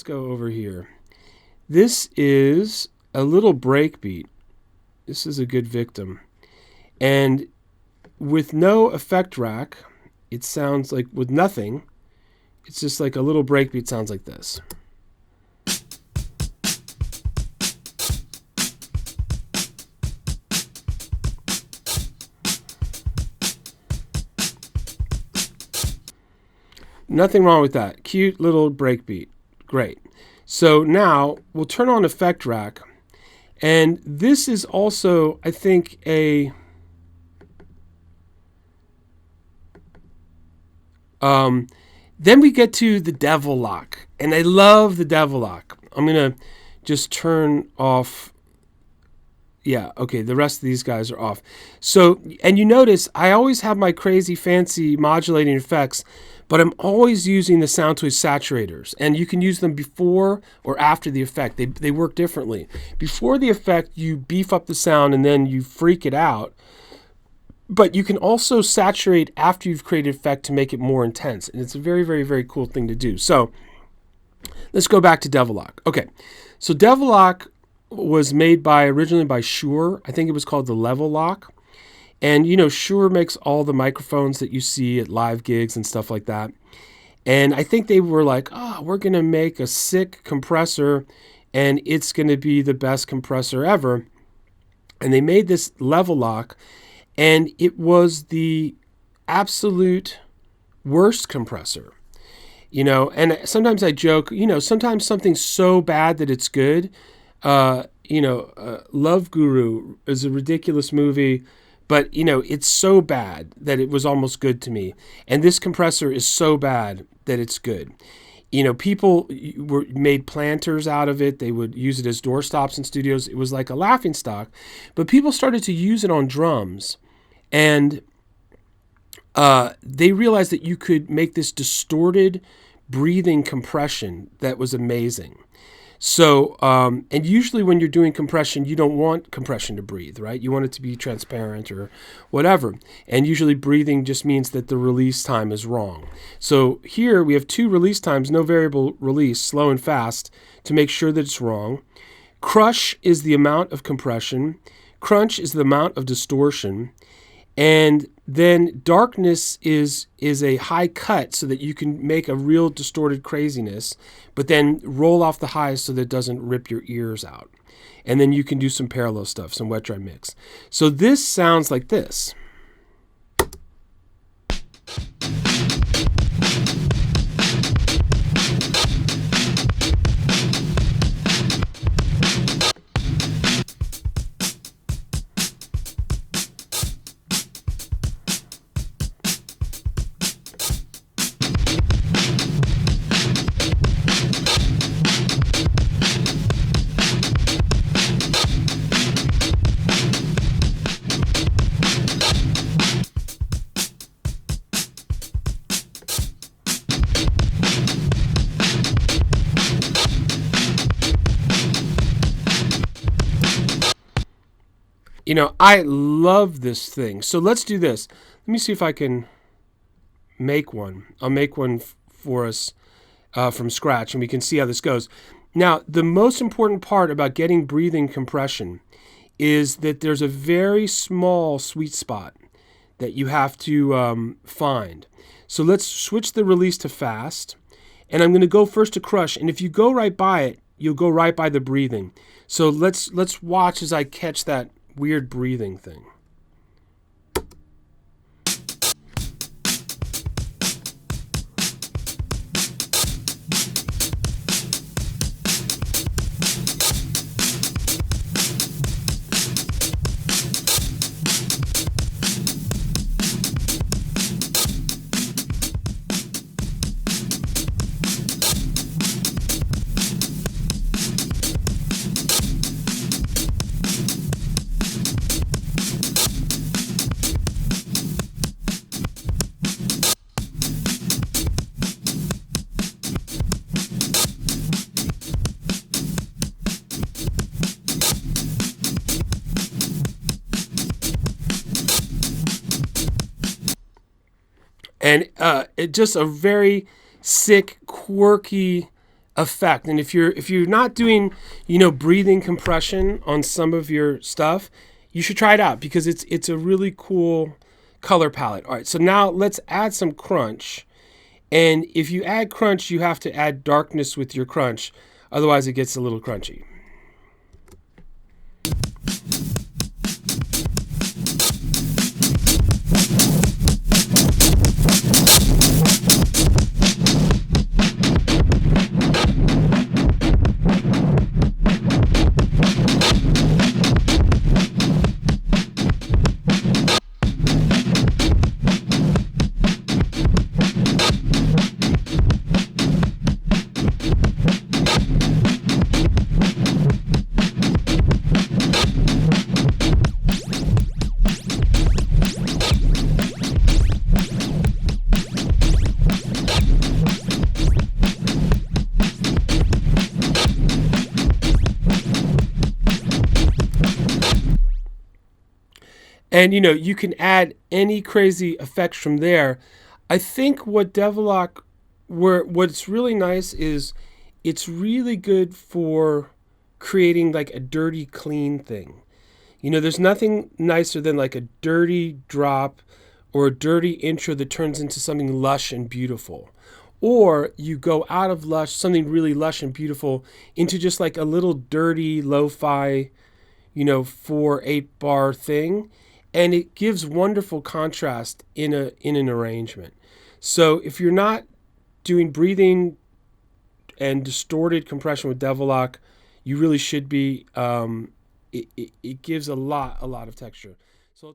go over here. This is a little breakbeat. This is a good victim. And with no effect rack, it sounds like, with nothing, it's just like a little breakbeat sounds like this. Nothing wrong with that. Cute little breakbeat. Great. So now we'll turn on Effect Rack. And this is also, I think, a... then we get to the devil-loc. And I love the devil-loc. I'm going to just turn off... Yeah, okay, the rest of these guys are off. So, and you notice I always have my crazy fancy modulating effects, but I'm always using the Soundtoys saturators. And you can use them before or after the effect. They work differently. Before the effect, you beef up the sound and then you freak it out. But you can also saturate after you've created effect to make it more intense. And it's a very, very, very cool thing to do. So let's go back to devil-loc. Okay, so devil-loc was made originally by Shure. I think it was called the Level-Loc. And, you know, Shure makes all the microphones that you see at live gigs and stuff like that. And I think they were like, oh, we're going to make a sick compressor and it's going to be the best compressor ever. And they made this Level-Loc, and it was the absolute worst compressor. You know, and sometimes I joke, you know, sometimes something's so bad that it's good. Love Guru is a ridiculous movie, but, you know, it's so bad that it was almost good to me. And this compressor is so bad that it's good. You know, people made planters out of it. They would use it as doorstops in studios. It was like a laughingstock. But people started to use it on drums. And they realized that you could make this distorted breathing compression that was amazing. So, and usually when you're doing compression, you don't want compression to breathe, right? You want it to be transparent or whatever. And usually breathing just means that the release time is wrong. So here we have 2 release times, no variable release, slow and fast, to make sure that it's wrong. Crush is the amount of compression. Crunch is the amount of distortion. And then darkness is a high cut so that you can make a real distorted craziness, but then roll off the highs so that it doesn't rip your ears out. And then you can do some parallel stuff, some wet dry mix. So this sounds like this. You know, I love this thing. So let's do this. Let me see if I can make one. I'll make one for us from scratch, and we can see how this goes. Now, the most important part about getting breathing compression is that there's a very small sweet spot that you have to find. So let's switch the release to fast, and I'm going to go first to crush. And if you go right by it, you'll go right by the breathing. So let's watch as I catch that weird breathing thing. And it's just a very sick, quirky effect. And if you're not doing, breathing compression on some of your stuff, you should try it out because it's a really cool color palette. All right, so now let's add some crunch. And if you add crunch, you have to add darkness with your crunch. Otherwise, it gets a little crunchy. And you can add any crazy effects from there. I think what devil-loc, what's really nice is it's really good for creating like a dirty clean thing. There's nothing nicer than like a dirty drop or a dirty intro that turns into something lush and beautiful. Or you go out of lush, something really lush and beautiful, into just like a little dirty lo-fi, 4/8 bar thing. And it gives wonderful contrast in an arrangement. So if you're not doing breathing and distorted compression with devil-loc, you really should be. It gives a lot of texture. So